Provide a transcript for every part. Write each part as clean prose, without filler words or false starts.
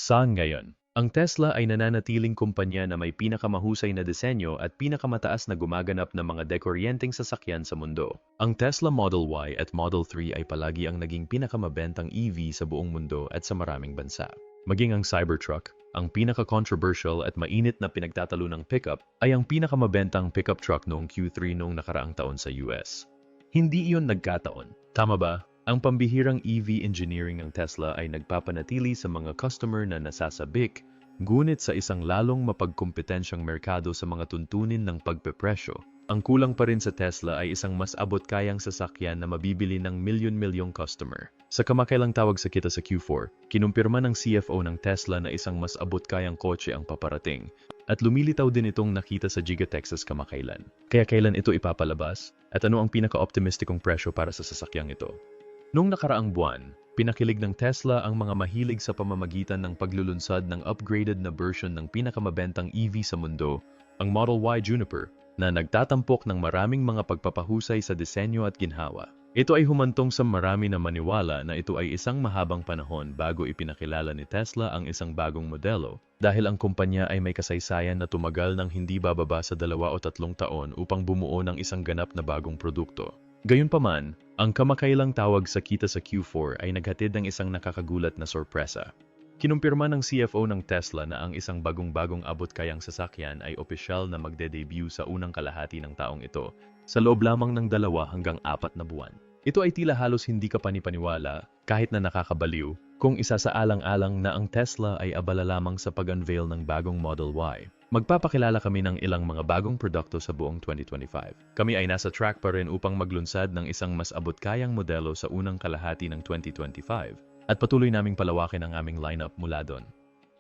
Sa ngayon, ang Tesla ay nananatiling kumpanya na may pinakamahusay na disenyo at pinakamataas na gumaganap na mga dekuryenteng sasakyan sa mundo. Ang Tesla Model Y at Model 3 ay palagi ang naging pinakamabentang EV sa buong mundo at sa maraming bansa. Maging ang Cybertruck, ang pinaka-controversial at mainit na pinagtatalo ng pickup, ay ang pinakamabentang pickup truck noong Q3 noong nakaraang taon sa US. Hindi iyon nagkataon. Tama ba? Ang pambihirang EV engineering ng Tesla ay nagpapanatili sa mga customer na nasasabik, ngunit sa isang lalong mapagkompetensyang merkado sa mga tuntunin ng pagpepresyo. Ang kulang pa rin sa Tesla ay isang mas abot-kayang sasakyan na mabibili ng milyon-milyong customer. Sa kamakailang tawag sa kita sa Q4, kinumpirma ng CFO ng Tesla na isang mas abot-kayang kotse ang paparating, at lumilitaw din itong nakita sa Giga Texas kamakailan. Kaya kailan ito ipapalabas? At ano ang pinaka-optimistikong presyo para sa sasakyang ito? Noong nakaraang buwan, pinakilig ng Tesla ang mga mahilig sa pamamagitan ng paglulunsad ng upgraded na version ng pinakamabentang EV sa mundo, ang Model Y Juniper, na nagtatampok ng maraming mga pagpapahusay sa disenyo at ginhawa. Ito ay humantong sa marami na maniwala na ito ay isang mahabang panahon bago ipinakilala ni Tesla ang isang bagong modelo, dahil ang kumpanya ay may kasaysayan na tumagal ng hindi bababa sa 2 o 3 taon upang bumuo ng isang ganap na bagong produkto. Gayunpaman, ang kamakailang tawag sa kita sa Q4 ay naghatid ng isang nakakagulat na sorpresa. Kinumpirma ng CFO ng Tesla na ang isang bagong-bagong abot-kayang sasakyan ay opisyal na magde-debut sa unang kalahati ng taong ito, sa loob lamang ng 2 hanggang 4 na buwan. Ito ay tila halos hindi ka panipaniwala, kahit na nakakabaliw, kung isasaalang-alang na ang Tesla ay abala lamang sa pag-unveil ng bagong Model Y. Magpapakilala kami ng ilang mga bagong produkto sa buong 2025. Kami ay nasa track pa rin upang maglunsad ng isang mas abot-kayang modelo sa unang kalahati ng 2025 at patuloy naming palawakin ang aming lineup mula doon.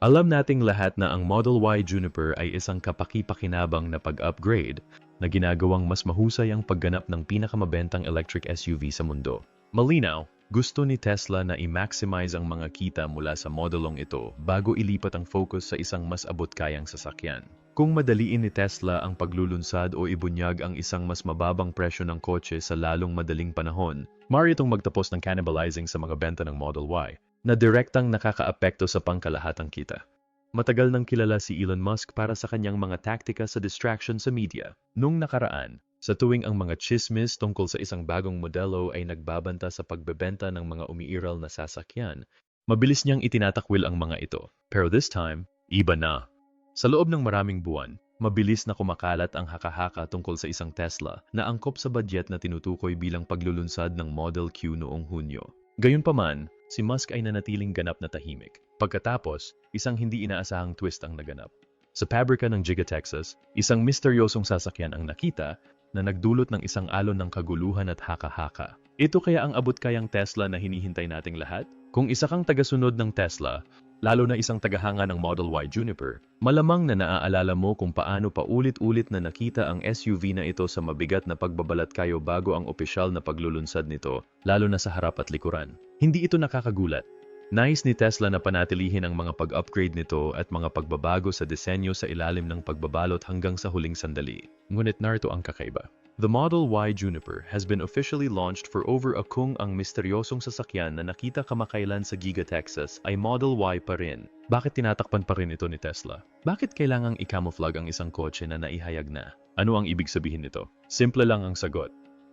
Alam nating lahat na ang Model Y Juniper ay isang kapaki-pakinabang na pag-upgrade na ginagawang mas mahusay ang pagganap ng pinakamabentang electric SUV sa mundo. Malinaw, gusto ni Tesla na i-maximize ang mga kita mula sa modelong ito bago ilipat ang focus sa isang mas abot-kayang sasakyan. Kung madaliin ni Tesla ang paglulunsad o ibunyag ang isang mas mababang presyo ng kotse sa lalong madaling panahon, maaari itong magtapos ng cannibalizing sa mga benta ng Model Y, na direktang nakakaapekto sa pangkalahatang kita. Matagal nang kilala si Elon Musk para sa kanyang mga taktika sa distraction sa media. Nung nakaraan, sa tuwing ang mga chismis tungkol sa isang bagong modelo ay nagbabanta sa pagbebenta ng mga umiiral na sasakyan, mabilis niyang itinatakwil ang mga ito. Pero this time, iba na. Sa loob ng maraming buwan, mabilis na kumakalat ang haka-haka tungkol sa isang Tesla na angkop sa budget na tinutukoy bilang paglulunsad ng Model Q noong Hunyo. Gayunpaman, si Musk ay nanatiling ganap na tahimik. Pagkatapos, isang hindi inaasahang twist ang naganap. Sa pabrika ng Giga Texas, isang misteryosong sasakyan ang nakita na nagdulot ng isang alon ng kaguluhan at haka-haka. Ito kaya ang abot-kayang Tesla na hinihintay nating lahat? Kung isa kang tagasunod ng Tesla, lalo na isang tagahanga ng Model Y Juniper, malamang na naaalala mo kung paano paulit-ulit na nakita ang SUV na ito sa mabigat na pagbabalat kayo bago ang opisyal na paglulunsad nito, lalo na sa harap at likuran. Hindi ito nakakagulat. Nais ni Tesla na panatilihin ang mga pag-upgrade nito at mga pagbabago sa disenyo sa ilalim ng pagbabalot hanggang sa huling sandali. Ngunit narito ang kakaiba. The Model Y Juniper has been officially launched for over a kung ang misteryosong sasakyan na nakita kamakailan sa Giga Texas ay Model Y pa rin. Bakit tinatakpan pa rin ito ni Tesla? Bakit kailangang i-camouflage ang isang kotse na naihayag na? Ano ang ibig sabihin nito? Simple lang ang sagot.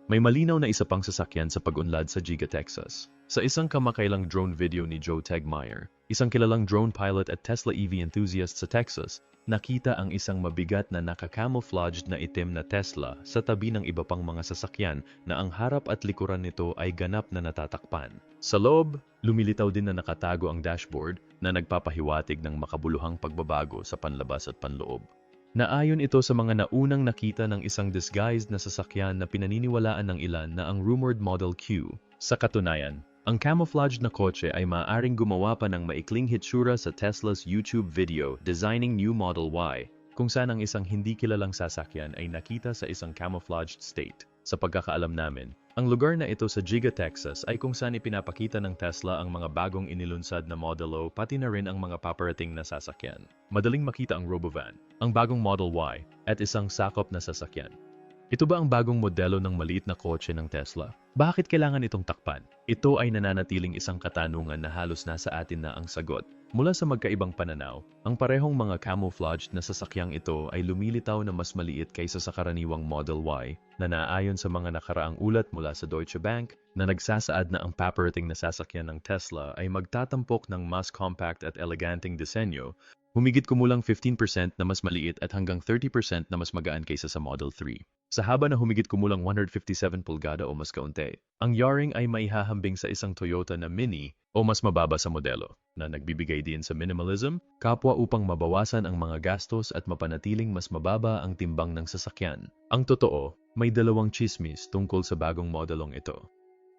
May malinaw na isa pang sasakyan sa pag-unlad sa Giga Texas. Sa isang kamakailang drone video ni Joe Tegmeyer, isang kilalang drone pilot at Tesla EV enthusiast sa Texas, nakita ang isang mabigat na naka-camouflaged na itim na Tesla sa tabi ng iba pang mga sasakyan na ang harap at likuran nito ay ganap na natatakpan. Sa loob, lumilitaw din na nakatago ang dashboard na nagpapahiwatig ng makabuluhang pagbabago sa panlabas at panloob. Naayon ito sa mga naunang nakita ng isang disguised na sasakyan na pinaniniwalaan ng ilan na ang rumored Model Q. Sa katunayan, ang camouflaged na kotse ay maaaring gumawa pa ng maikling hitsura sa Tesla's YouTube video Designing New Model Y, kung saan ang isang hindi kilalang sasakyan ay nakita sa isang camouflaged state. Sa pagkakaalam namin, ang lugar na ito sa Giga Texas ay kung saan ipinapakita ng Tesla ang mga bagong inilunsad na modelo pati na rin ang mga paparating na sasakyan. Madaling makita ang Robovan, ang bagong Model Y, at isang sakop na sasakyan. Ito ba ang bagong modelo ng maliit na kotse ng Tesla? Bakit kailangan itong takpan? Ito ay nananatiling isang katanungan na halos nasa atin na ang sagot. Mula sa magkaibang pananaw, ang parehong mga camouflaged na sasakyang ito ay lumilitaw na mas maliit kaysa sa karaniwang Model Y na naayon sa mga nakaraang ulat mula sa Deutsche Bank na nagsasaad na ang paparating na sasakyan ng Tesla ay magtatampok ng mas compact at eleganteng disenyo, humigit kumulang 15% na mas maliit at hanggang 30% na mas magaan kaysa sa Model 3. Sa haba na humigit kumulang 157 pulgada o mas kaunti, ang Yaring ay maihahambing sa isang Toyota na Mini o mas mababa sa modelo, na nagbibigay din sa minimalism, kapwa upang mabawasan ang mga gastos at mapanatiling mas mababa ang timbang ng sasakyan. Ang totoo, may dalawang chismis tungkol sa bagong modelong ito.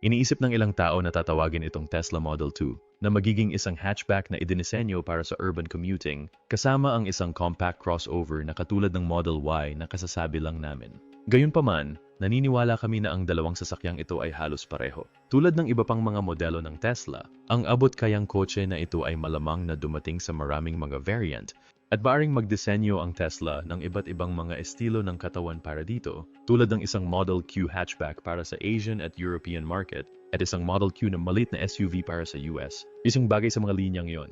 Iniisip ng ilang tao na tatawagin itong Tesla Model 2 na magiging isang hatchback na idinisenyo para sa urban commuting kasama ang isang compact crossover na katulad ng Model Y na kasasabi lang namin. Gayunpaman, naniniwala kami na ang dalawang sasakyang ito ay halos pareho. Tulad ng iba pang mga modelo ng Tesla, ang abot-kayang kotse na ito ay malamang na dumating sa maraming mga variant at maaring magdisenyo ang Tesla ng iba't ibang mga estilo ng katawan para dito, tulad ng isang Model Q hatchback para sa Asian at European market at isang Model Q na maliit na SUV para sa US. Isang bagay sa mga linyang yon.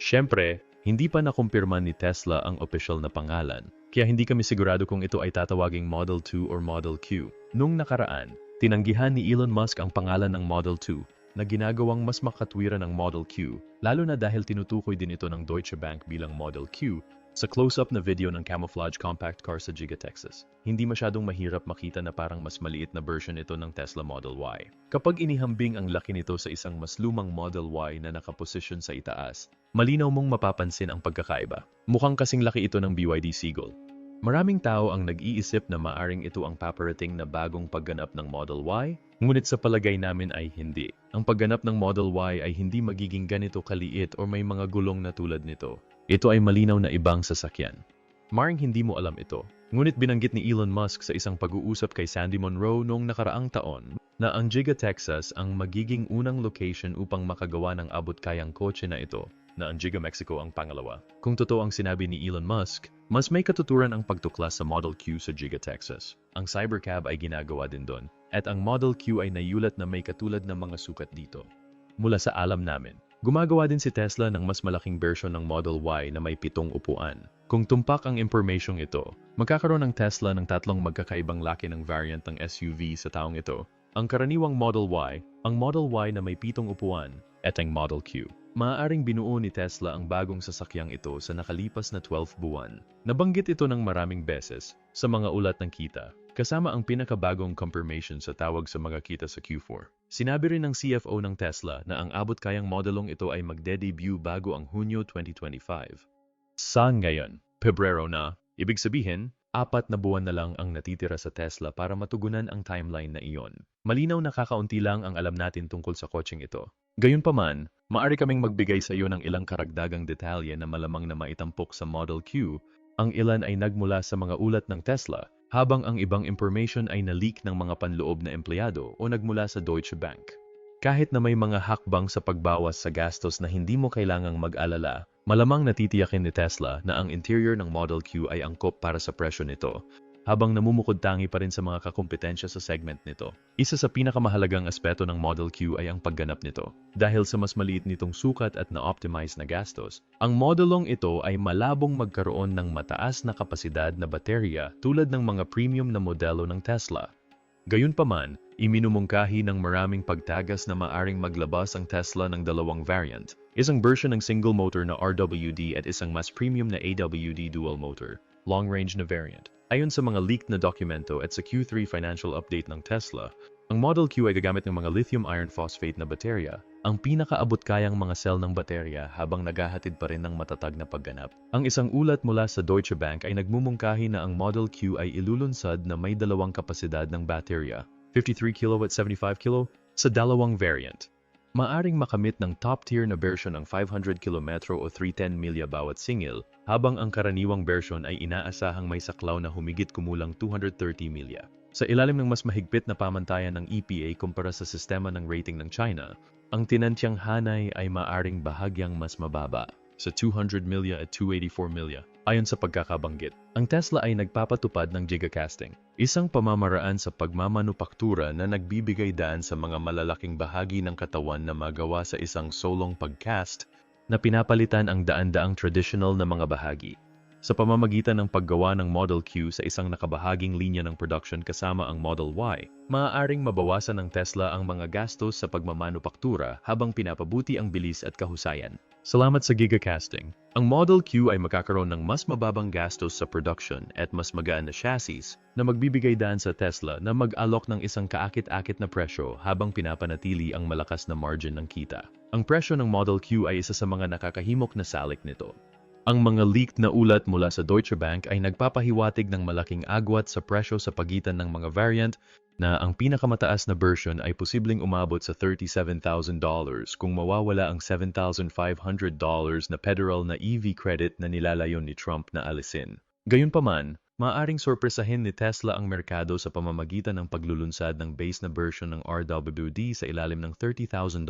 Siyempre, hindi pa nakumpirma ni Tesla ang opisyal na pangalan, kaya hindi kami sigurado kung ito ay tatawaging Model 2 or Model Q. Nung nakaraan, tinanggihan ni Elon Musk ang pangalan ng Model 2 na ginagawang mas makatwiran ng Model Q, lalo na dahil tinutukoy din ito ng Deutsche Bank bilang Model Q sa close-up na video ng camouflage compact car sa Giga, Texas. Hindi masyadong mahirap makita na parang mas maliit na version ito ng Tesla Model Y. Kapag inihambing ang laki nito sa isang mas lumang Model Y na nakaposisyon sa itaas, malinaw mong mapapansin ang pagkakaiba. Mukhang kasing laki ito ng BYD Seagull. Maraming tao ang nag-iisip na maaring ito ang paparating na bagong pagganap ng Model Y, ngunit sa palagay namin ay hindi. Ang pagganap ng Model Y ay hindi magiging ganito kaliit o may mga gulong na tulad nito. Ito ay malinaw na ibang sasakyan. Maring hindi mo alam ito, ngunit binanggit ni Elon Musk sa isang pag-uusap kay Sandy Monroe noong nakaraang taon na ang Giga, Texas ang magiging unang location upang makagawa ng abot-kayang kotse na ito, na ang Giga Mexico ang pangalawa. Kung totoo ang sinabi ni Elon Musk, mas may katuturan ang pagtuklas sa Model Q sa Giga, Texas. Ang Cybercab ay ginagawa din doon, at ang Model Q ay nayulat na may katulad ng mga sukat dito. Mula sa alam namin, gumagawa din si Tesla ng mas malaking version ng Model Y na may 7 upuan. Kung tumpak ang impormasyong ito, magkakaroon ng Tesla ng 3 magkakaibang laki ng variant ng SUV sa taong ito. Ang karaniwang Model Y, ang Model Y na may 7 upuan, at ang Model Q. Maaaring binuo ni Tesla ang bagong sasakyang ito sa nakalipas na 12 buwan. Nabanggit ito ng maraming beses sa mga ulat ng kita, kasama ang pinakabagong confirmation sa tawag sa mga kita sa Q4. Sinabi rin ng CFO ng Tesla na ang abot-kayang modelong ito ay magde-debut bago ang Hunyo 2025. Sa ngayon, Pebrero na, ibig sabihin, 4 na buwan na lang ang natitira sa Tesla para matugunan ang timeline na iyon. Malinaw na kakaunti lang ang alam natin tungkol sa kotseng ito. Gayunpaman, maaari kaming magbigay sa iyo ng ilang karagdagang detalye na malamang na maitampok sa Model Q. Ang ilan ay nagmula sa mga ulat ng Tesla, habang ang ibang information ay na-leak ng mga panloob na empleyado o nagmula sa Deutsche Bank. Kahit na may mga hakbang sa pagbawas sa gastos na hindi mo kailangang mag-alala, malamang natitiyakin ni Tesla na ang interior ng Model Q ay angkop para sa presyo nito, habang namumukod-tangi pa rin sa mga kakumpetensya sa segment nito. Isa sa pinakamahalagang aspeto ng Model Q ay ang pagganap nito. Dahil sa mas maliit nitong sukat at na-optimize na gastos, ang modelong ito ay malabong magkaroon ng mataas na kapasidad na baterya tulad ng mga premium na modelo ng Tesla. Gayunpaman, iminumungkahi ng maraming pagtagas na maaring maglabas ang Tesla ng 2 variant, isang version ng single motor na RWD at isang mas premium na AWD dual motor, long-range na variant. Ayon sa mga leaked na dokumento at sa Q3 financial update ng Tesla, ang Model Q ay gagamit ng mga lithium iron phosphate na baterya, ang pinakaabot-kayang mga cell ng baterya habang naghahatid pa rin ng matatag na pagganap. Ang isang ulat mula sa Deutsche Bank ay nagmumungkahi na ang Model Q ay ilulunsad na may 2 kapasidad ng baterya, 53 kW at 75 kW, sa 2 variant. Maaring makamit ng top-tier na version ang 500 km o 310 milya bawat singil, habang ang karaniwang version ay inaasahang may saklaw na humigit kumulang 230 milya. Sa ilalim ng mas mahigpit na pamantayan ng EPA kumpara sa sistema ng rating ng China, ang tinantyang hanay ay maaring bahagyang mas mababa, sa 200 milya at 284 milya. Ayon sa pagkakabanggit, ang Tesla ay nagpapatupad ng gigacasting, isang pamamaraan sa pagmamanupaktura na nagbibigay daan sa mga malalaking bahagi ng katawan na magawa sa isang solong pagcast na pinapalitan ang daan-daang traditional na mga bahagi. Sa pamamagitan ng paggawa ng Model Q sa isang nakabahaging linya ng production kasama ang Model Y, maaaring mabawasan ng Tesla ang mga gastos sa pagmamanupaktura habang pinapabuti ang bilis at kahusayan. Salamat sa Gigacasting. Ang Model Q ay magkakaroon ng mas mababang gastos sa production at mas magaan na chassis na magbibigay daan sa Tesla na mag-alok ng isang kaakit-akit na presyo habang pinapanatili ang malakas na margin ng kita. Ang presyo ng Model Q ay isa sa mga nakakahimok na salik nito. Ang mga leaked na ulat mula sa Deutsche Bank ay nagpapahiwatig ng malaking agwat sa presyo sa pagitan ng mga variant na ang pinakamataas na version ay posibleng umabot sa $37,000 kung mawawala ang $7,500 na federal na EV credit na nilalayon ni Trump na alisin. Gayunpaman, maaaring sorpresahin ni Tesla ang merkado sa pamamagitan ng paglulunsad ng base na version ng RWD sa ilalim ng $30,000.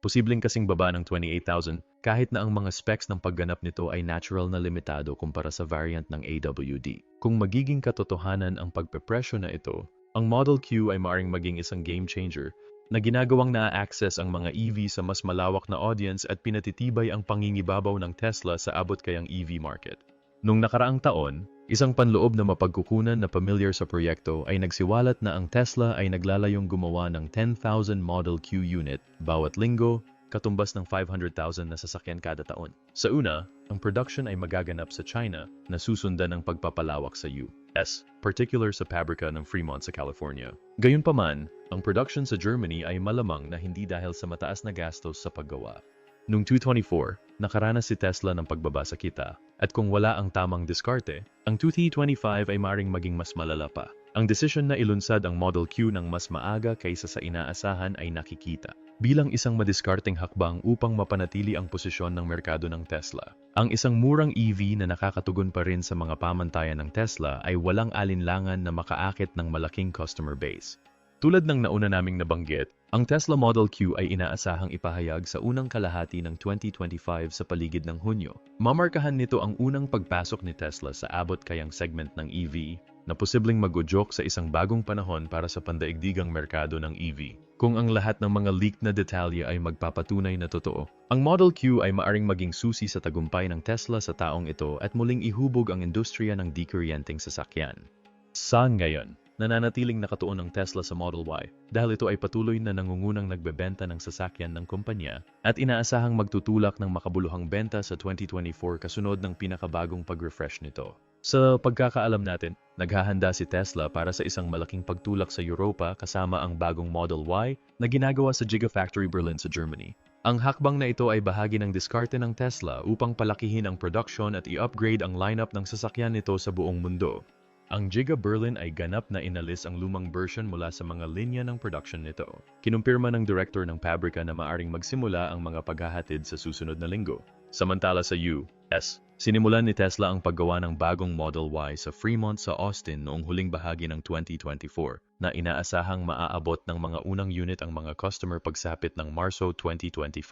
Posibleng kasing baba ng $28,000 kahit na ang mga specs ng pagganap nito ay natural na limitado kumpara sa variant ng AWD. Kung magiging katotohanan ang pagpepresyo na ito, ang Model Q ay maaaring maging isang game changer na ginagawang na-access ang mga EV sa mas malawak na audience at pinatitibay ang pangingibabaw ng Tesla sa abot kayang EV market. Nung nakaraang taon, isang panloob na mapagkukunan na pamilyar sa proyekto ay nagsiwalat na ang Tesla ay naglalayong gumawa ng 10,000 Model Q unit bawat linggo, katumbas ng 500,000 na sasakyan kada taon. Sa una, ang production ay magaganap sa China na susundan ng pagpapalawak sa US, particular sa pabrika ng Fremont sa California. Gayunpaman, ang production sa Germany ay malamang na hindi dahil sa mataas na gastos sa paggawa. Noong 2024, nakaranas si Tesla ng pagbaba sa kita, at kung wala ang tamang diskarte, ang 2025 ay maring maging mas malala pa. Ang desisyon na ilunsad ang Model Q ng mas maaga kaysa sa inaasahan ay nakikita bilang isang madiskarteng hakbang upang mapanatili ang posisyon ng merkado ng Tesla. Ang isang murang EV na nakakatugon pa rin sa mga pamantayan ng Tesla ay walang alinlangan na makaakit ng malaking customer base. Tulad ng nauna naming nabanggit, ang Tesla Model Q ay inaasahang ipahayag sa unang kalahati ng 2025 sa paligid ng Hunyo. Mamarkahan nito ang unang pagpasok ni Tesla sa abot kayang segment ng EV na posibleng mag-udyok sa isang bagong panahon para sa pandaigdigang merkado ng EV. Kung ang lahat ng mga leaked na detalye ay magpapatunay na totoo, ang Model Q ay maaring maging susi sa tagumpay ng Tesla sa taong ito at muling ihubog ang industriya ng dikuryenteng sasakyan. Sa ngayon, nananatiling nakatuon ang Tesla sa Model Y dahil ito ay patuloy na nangungunang nagbebenta ng sasakyan ng kumpanya at inaasahang magtutulak ng makabuluhang benta sa 2024 kasunod ng pinakabagong pag-refresh nito. Sa pagkakaalam natin, naghahanda si Tesla para sa isang malaking pagtulak sa Europa kasama ang bagong Model Y na ginagawa sa Gigafactory Berlin sa Germany. Ang hakbang na ito ay bahagi ng diskarte ng Tesla upang palakihin ang production at i-upgrade ang lineup ng sasakyan nito sa buong mundo. Ang Giga Berlin ay ganap na inalis ang lumang version mula sa mga linya ng production nito. Kinumpirma ng director ng pabrika na maaring magsimula ang mga paghahatid sa susunod na linggo. Samantala sa US, sinimulan ni Tesla ang paggawa ng bagong Model Y sa Fremont sa Austin noong huling bahagi ng 2024 na inaasahang maaabot ng mga unang unit ang mga customer pagsapit ng Marso 2025.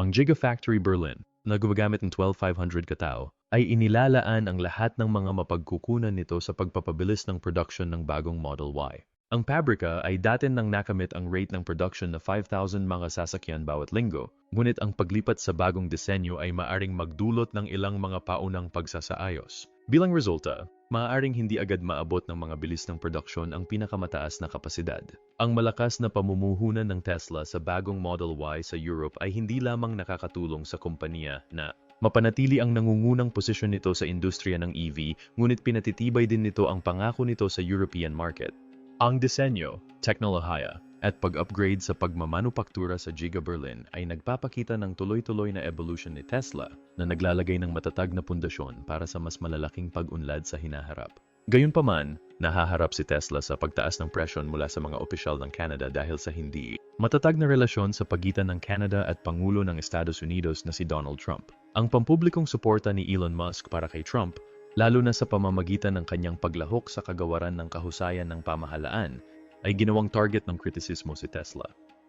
Ang Gigafactory Berlin, na gumagamit ng 12,500 katao, ay inilalaan ang lahat ng mga mapagkukunan nito sa pagpapabilis ng production ng bagong Model Y. Ang pabrika ay dati nang nakamit ang rate ng production na 5,000 mga sasakyan bawat linggo, ngunit ang paglipat sa bagong disenyo ay maaring magdulot ng ilang mga paunang pagsasaayos. Bilang resulta, maaaring hindi agad maabot ng mga bilis ng produksyon ang pinakamataas na kapasidad. Ang malakas na pamumuhunan ng Tesla sa bagong Model Y sa Europe ay hindi lamang nakakatulong sa kumpanya na mapanatili ang nangungunang posisyon nito sa industriya ng EV, ngunit pinatitibay din nito ang pangako nito sa European market. Ang disenyo, teknolohiya, at pag-upgrade sa pagmamanupaktura sa Giga Berlin ay nagpapakita ng tuloy-tuloy na evolution ni Tesla na naglalagay ng matatag na pundasyon para sa mas malalaking pag-unlad sa hinaharap. Gayunpaman, nahaharap si Tesla sa pagtaas ng presyon mula sa mga opisyal ng Canada dahil sa hindi matatag na relasyon sa pagitan ng Canada at Pangulo ng Estados Unidos na si Donald Trump. Ang pampublikong suporta ni Elon Musk para kay Trump, lalo na sa pamamagitan ng kanyang paglahok sa kagawaran ng kahusayan ng pamahalaan, ay ginawang target ng kritisismo si Tesla.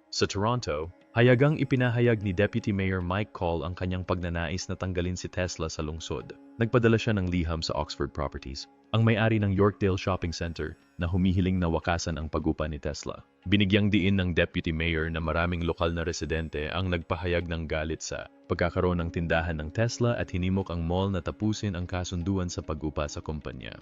Sa Toronto, hayagang ipinahayag ni Deputy Mayor Mike Call ang kanyang pagnanais na tanggalin si Tesla sa lungsod. Nagpadala siya ng liham sa Oxford Properties, ang may-ari ng Yorkdale Shopping Center, na humihiling na wakasan ang pagupa ni Tesla. Binigyang diin ng Deputy Mayor na maraming lokal na residente ang nagpahayag ng galit sa pagkakaroon ng tindahan ng Tesla at hinimok ang mall na tapusin ang kasunduan sa pagupa sa kumpanya.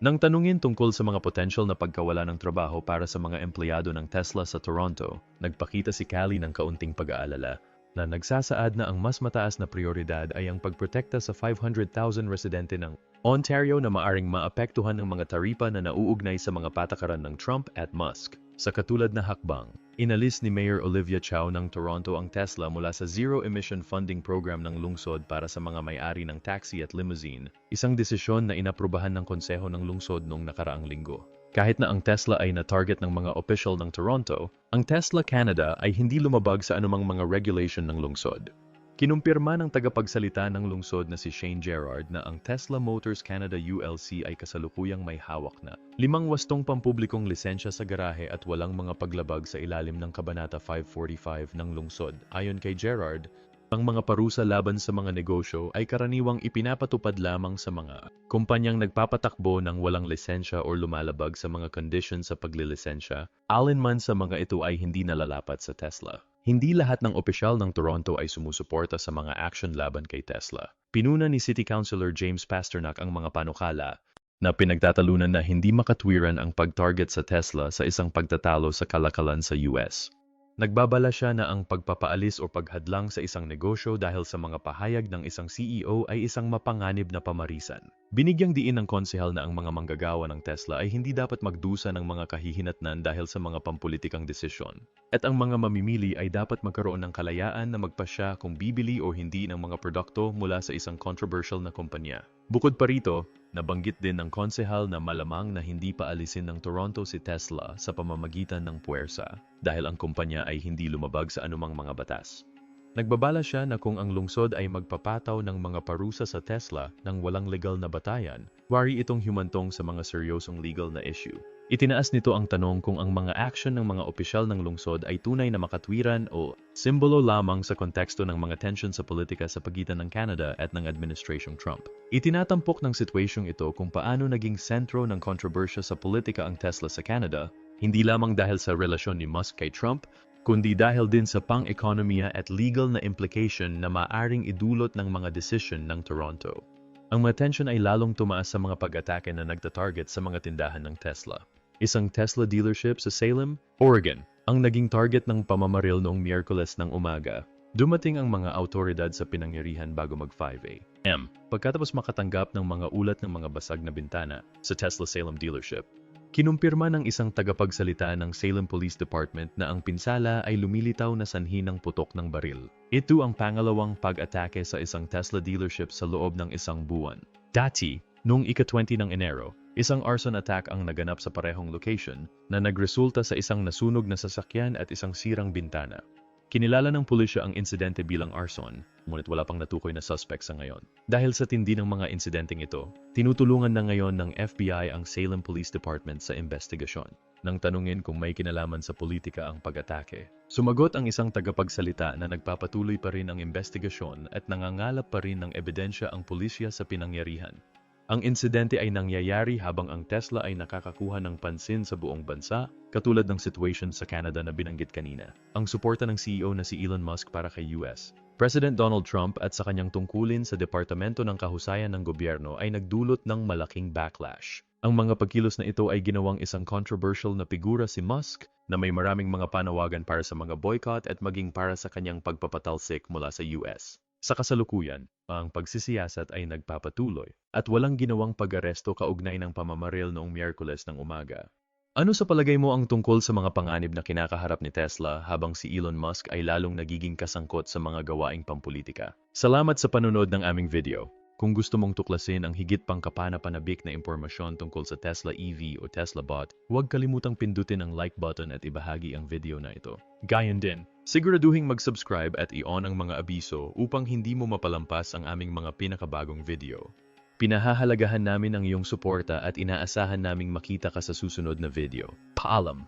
Nang tanungin tungkol sa mga potensyal na pagkawala ng trabaho para sa mga empleyado ng Tesla sa Toronto, nagpakita si Callie ng kaunting pag-aalala na nagsasaad na ang mas mataas na prioridad ay ang pagprotekta sa 500,000 residente ng Ontario na maaring maapektuhan ng mga taripa na nauugnay sa mga patakaran ng Trump at Musk. Sa katulad na hakbang, inalis ni Mayor Olivia Chow ng Toronto ang Tesla mula sa zero-emission funding program ng lungsod para sa mga may-ari ng taxi at limousine, isang desisyon na inaprubahan ng konseho ng lungsod noong nakaraang linggo. Kahit na ang Tesla ay na-target ng mga opisyal ng Toronto, ang Tesla Canada ay hindi lumabag sa anumang mga regulation ng lungsod. Kinumpirma ng tagapagsalita ng lungsod na si Shane Gerard na ang Tesla Motors Canada ULC ay kasalukuyang may hawak na 5 wastong pampublikong lisensya sa garahe at walang mga paglabag sa ilalim ng Kabanata 545 ng lungsod. Ayon kay Gerard, ang mga parusa laban sa mga negosyo ay karaniwang ipinapatupad lamang sa mga kumpanyang nagpapatakbo ng walang lisensya o lumalabag sa mga conditions sa paglilisensya, alinman sa mga ito ay hindi nalalapat sa Tesla. Hindi lahat ng opisyal ng Toronto ay sumusuporta sa mga action laban kay Tesla. Pinuna ni City Councilor James Pasternak ang mga panukala na pinagtatalunan na hindi makatwiran ang pag-target sa Tesla sa isang pagtatalo sa kalakalan sa US. Nagbabala siya na ang pagpapaalis o paghadlang sa isang negosyo dahil sa mga pahayag ng isang CEO ay isang mapanganib na pamarisan. Binigyang diin ng konsehal na ang mga manggagawa ng Tesla ay hindi dapat magdusa ng mga kahihinatnan dahil sa mga pampulitikang desisyon. At ang mga mamimili ay dapat magkaroon ng kalayaan na magpasya kung bibili o hindi ng mga produkto mula sa isang controversial na kumpanya. Bukod pa rito, nabanggit din ng konsehal na malamang na hindi pa alisin ng Toronto si Tesla sa pamamagitan ng puwersa dahil ang kumpanya ay hindi lumabag sa anumang mga batas. Nagbabala siya na kung ang lungsod ay magpapataw ng mga parusa sa Tesla ng walang legal na batayan, wari itong humantong sa mga seryosong legal na issue. Itinaas nito ang tanong kung ang mga action ng mga opisyal ng lungsod ay tunay na makatwiran o simbolo lamang sa konteksto ng mga tensyon sa politika sa pagitan ng Canada at ng Administrasyong Trump. Itinatampok ng sitwasyong ito kung paano naging sentro ng kontrobersya sa politika ang Tesla sa Canada, hindi lamang dahil sa relasyon ni Musk kay Trump, kundi dahil din sa pang-ekonomiya at legal na implication na maaring idulot ng mga desisyon ng Toronto. Ang mga tensyon ay lalong tumaas sa mga pag-atake na nagtatarget sa mga tindahan ng Tesla. Isang Tesla dealership sa Salem, Oregon, ang naging target ng pamamaril noong Miyerkules ng umaga. Dumating ang mga awtoridad sa pinangyarihan bago mag-5 a.m. Pagkatapos makatanggap ng mga ulat ng mga basag na bintana sa Tesla Salem dealership. Kinumpirma ng isang tagapagsalita ng Salem Police Department na ang pinsala ay lumilitaw na sanhi ng putok ng baril. Ito ang pangalawang pag-atake sa isang Tesla dealership sa loob ng isang buwan. Dati, noong ika-20 ng Enero, isang arson attack ang naganap sa parehong location na nagresulta sa isang nasunog na sasakyan at isang sirang bintana. Kinilala ng pulisya ang insidente bilang arson, ngunit wala pang natukoy na suspect sa ngayon. Dahil sa tindi ng mga insidenteng ito, tinutulungan na ngayon ng FBI ang Salem Police Department sa investigasyon. Nang tanungin kung may kinalaman sa politika ang pag-atake, sumagot ang isang tagapagsalita na nagpapatuloy pa rin ang investigasyon at nangangalap pa rin ng ebidensya ang pulisya sa pinangyarihan. Ang insidente ay nangyayari habang ang Tesla ay nakakakuha ng pansin sa buong bansa, katulad ng situation sa Canada na binanggit kanina. Ang suporta ng CEO na si Elon Musk para kay US President Donald Trump at sa kanyang tungkulin sa Departamento ng Kahusayan ng Gobyerno ay nagdulot ng malaking backlash. Ang mga pagkilos na ito ay ginawang isang controversial na figura si Musk na may maraming mga panawagan para sa mga boycott at maging para sa kanyang pagpapatalsik mula sa US. Sa kasalukuyan, ang pagsisiyasat ay nagpapatuloy at walang ginawang pag-aresto kaugnay ng pamamaril noong Miyerkules ng umaga. Ano sa palagay mo ang tungkol sa mga panganib na kinakaharap ni Tesla habang si Elon Musk ay lalong nagiging kasangkot sa mga gawaing pampulitika? Salamat sa panonood ng aming video. Kung gusto mong tuklasin ang higit pang kapana-panabik na impormasyon tungkol sa Tesla EV o Tesla Bot, huwag kalimutang pindutin ang like button at ibahagi ang video na ito. Gayon din, siguraduhing mag-subscribe at i-on ang mga abiso upang hindi mo mapalampas ang aming mga pinakabagong video. Pinahahalagahan namin ang iyong suporta at inaasahan naming makita ka sa susunod na video. Paalam!